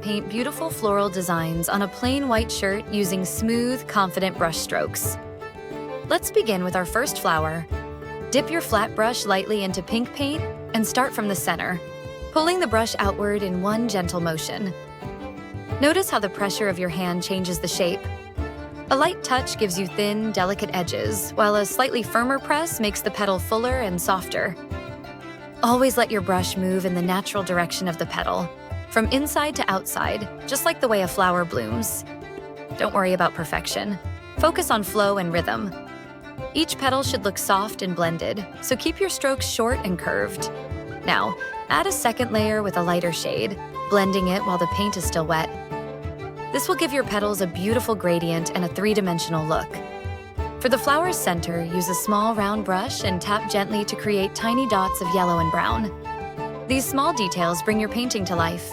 paint beautiful floral designs on a plain white shirt using smooth, confident brush strokes. Let's begin with our first flower. Dip your flat brush lightly into pink paint and start from the center, pulling the brush outward in one gentle motion. Notice how the pressure of your hand changes the shape. A light touch gives you thin, delicate edges, while a slightly firmer press makes the petal fuller and softer. Always let your brush move in the natural direction of the petal, from inside to outside, just like the way a flower blooms. Don't worry about perfection. Focus on flow and rhythm. Each petal should look soft and blended, so keep your strokes short and curved. Now, add a second layer with a lighter shade, blending it while the paint is still wet. This will give your petals a beautiful gradient and a three-dimensional look. For the flower's center, use a small round brush and tap gently to create tiny dots of yellow and brown. These small details bring your painting to life.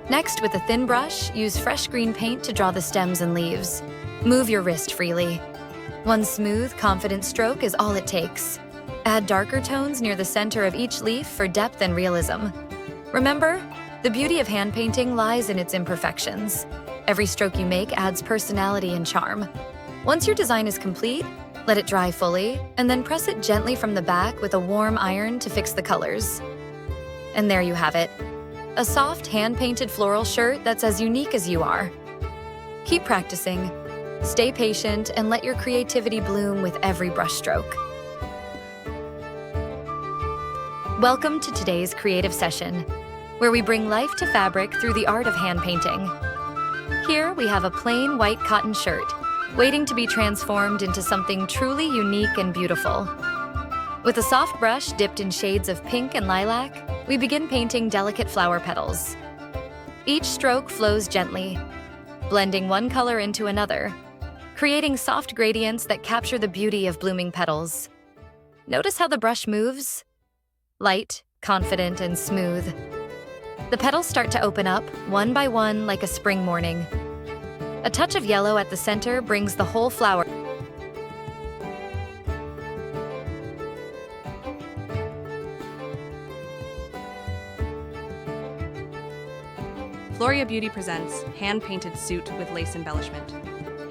Next, with a thin brush, use fresh green paint to draw the stems and leaves. Move your wrist freely. One smooth, confident stroke is all it takes. Add darker tones near the center of each leaf for depth and realism. Remember, the beauty of hand painting lies in its imperfections. Every stroke you make adds personality and charm. Once your design is complete, let it dry fully, and then press it gently from the back with a warm iron to fix the colors. And there you have it, a soft, hand-painted floral shirt that's as unique as you are. Keep practicing, stay patient, and let your creativity bloom with every brushstroke. Welcome to today's creative session, where we bring life to fabric through the art of hand painting. Here we have a plain white cotton shirt, waiting to be transformed into something truly unique and beautiful. With a soft brush dipped in shades of pink and lilac, we begin painting delicate flower petals. Each stroke flows gently, blending one color into another, creating soft gradients that capture the beauty of blooming petals. Notice how the brush moves? Light, confident, and smooth. The petals start to open up, one by one, like a spring morning. A touch of yellow at the center brings the whole flower. FloriaBeauty presents hand-painted suit with lace embellishment.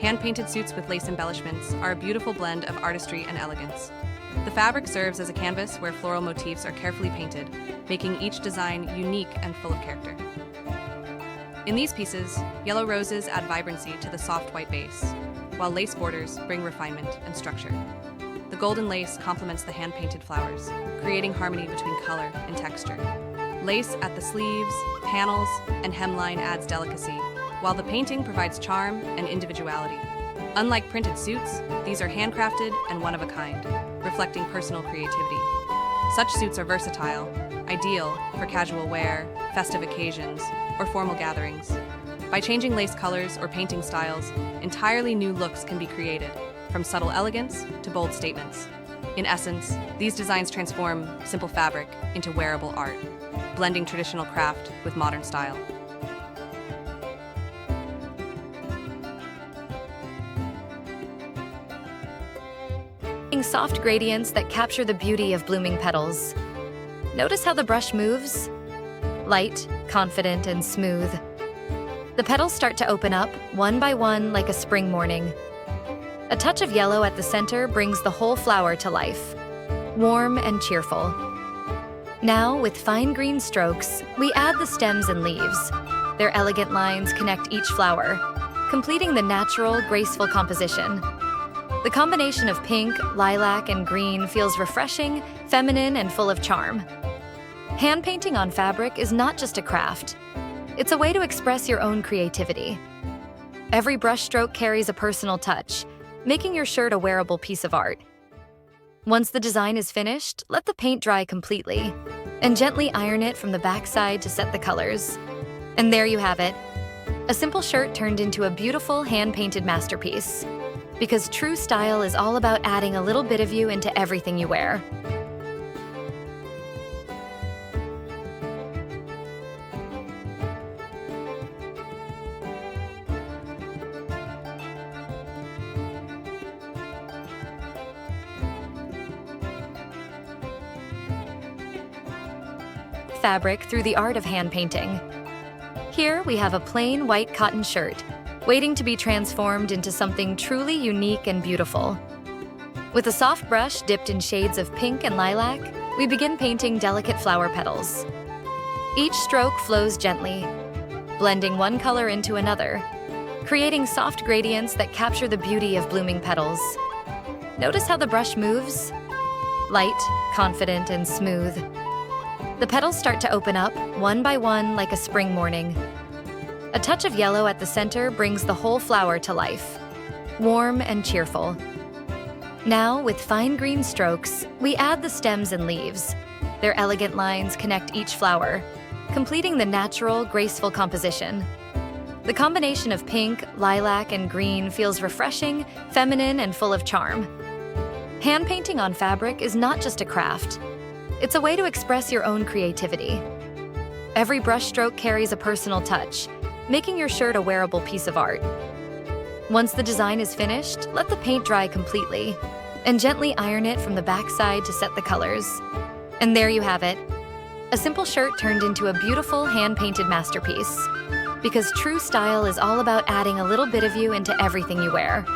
Hand-painted suits with lace embellishments are a beautiful blend of artistry and elegance. The fabric serves as a canvas where floral motifs are carefully painted, making each design unique and full of character. In these pieces, yellow roses add vibrancy to the soft white base, while lace borders bring refinement and structure. The golden lace complements the hand-painted flowers, creating harmony between color and texture. Lace at the sleeves, panels, and hemline adds delicacy, while the painting provides charm and individuality. Unlike printed suits, these are handcrafted and one of a kind, reflecting personal creativity. Such suits are versatile, ideal for casual wear, festive occasions, or formal gatherings. By changing lace colors or painting styles, entirely new looks can be created, from subtle elegance to bold statements. In essence, these designs transform simple fabric into wearable art, blending traditional craft with modern style. Soft gradients that capture the beauty of blooming petals. Notice how the brush moves? Light, confident, and smooth. The petals start to open up, one by one, like a spring morning. A touch of yellow at the center brings the whole flower to life, warm and cheerful. Now, with fine green strokes, we add the stems and leaves. Their elegant lines connect each flower, completing the natural, graceful composition. The combination of pink, lilac, and green feels refreshing, feminine, and full of charm. Hand painting on fabric is not just a craft. It's a way to express your own creativity. Every brushstroke carries a personal touch, making your shirt a wearable piece of art. Once the design is finished, let the paint dry completely, and gently iron it from the backside to set the colors. And there you have it, a simple shirt turned into a beautiful hand-painted masterpiece. Because true style is all about adding a little bit of you into everything you wear. Fabric through the art of hand painting. Here we have a plain white cotton shirt, waiting to be transformed into something truly unique and beautiful. With a soft brush dipped in shades of pink and lilac, we begin painting delicate flower petals. Each stroke flows gently, blending one color into another, creating soft gradients that capture the beauty of blooming petals. Notice how the brush moves? Light, confident, and smooth. The petals start to open up, one by one, like a spring morning. A touch of yellow at the center brings the whole flower to life, warm and cheerful. Now, with fine green strokes, we add the stems and leaves. Their elegant lines connect each flower, completing the natural, graceful composition. The combination of pink, lilac, and green feels refreshing, feminine, and full of charm. Hand painting on fabric is not just a craft. It's a way to express your own creativity. Every brushstroke carries a personal touch, making your shirt a wearable piece of art. Once the design is finished, let the paint dry completely, and gently iron it from the backside to set the colors. And there you have it, a simple shirt turned into a beautiful hand-painted masterpiece. Because true style is all about adding a little bit of you into everything you wear.